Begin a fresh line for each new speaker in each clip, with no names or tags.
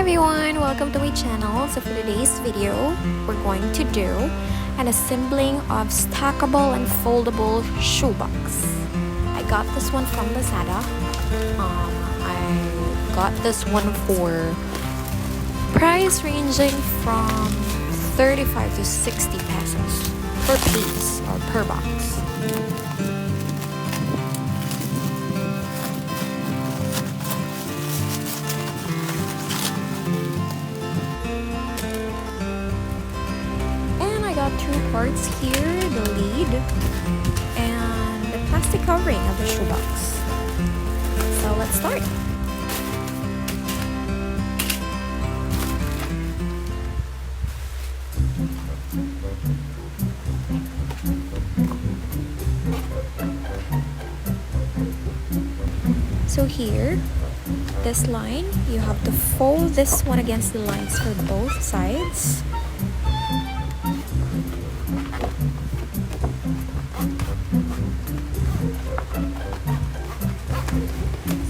everyone, welcome to my channel. So for today's video, we're going to do an assembling of stackable and foldable shoebox. I got this one from Lazada. I got this one for price ranging from 35 to 60 pesos per piece or per box. Two parts here, the lid and the plastic covering of the shoebox. So let's start. So here, this line, you have to fold this one against the lines for both sides.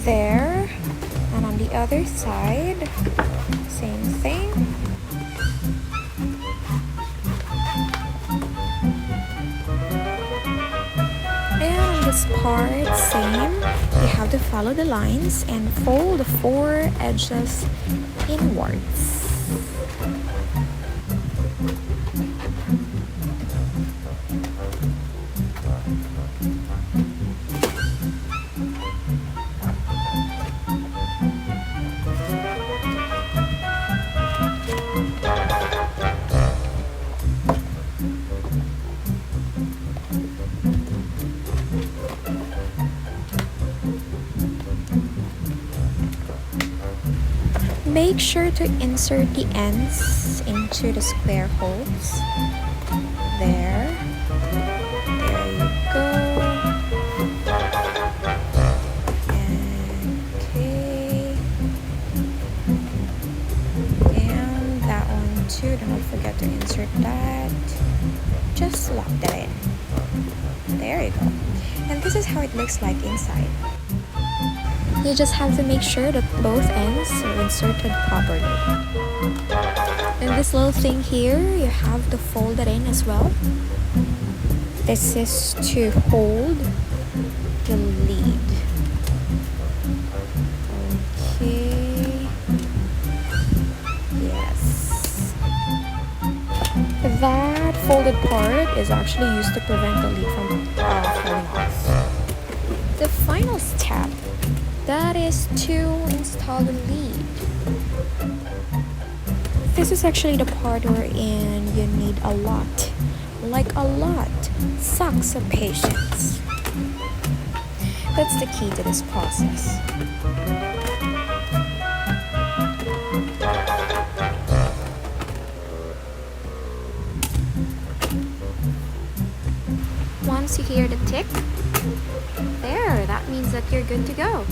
There, and on the other side, same thing. And on this part, same. You have to follow the lines and fold the four edges inwards. Make sure to insert the ends into the square holes. There you go. Okay. And that one too, do not forget to insert that. Just lock that in. There you go. And this is how it looks like inside. You just have to make sure that both ends are inserted properly. And this little thing here, you have to fold it in as well. This is to hold the lid. Okay. Yes. That folded part is actually used to prevent the lid from falling off. The final step, that is to install the lid. This is actually the part wherein you need a lot sacks of patience. That's the key to this process. Once you hear the tick, there, that means that you're good to go.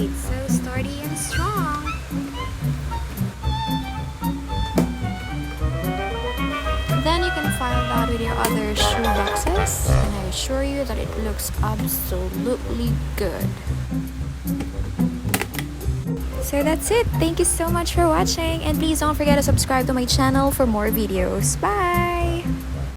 So sturdy and strong. Then you can file that with your other shoe boxes, and I assure you that it looks absolutely good. So that's it. Thank you so much for watching, and please don't forget to subscribe to my channel for more videos. Bye!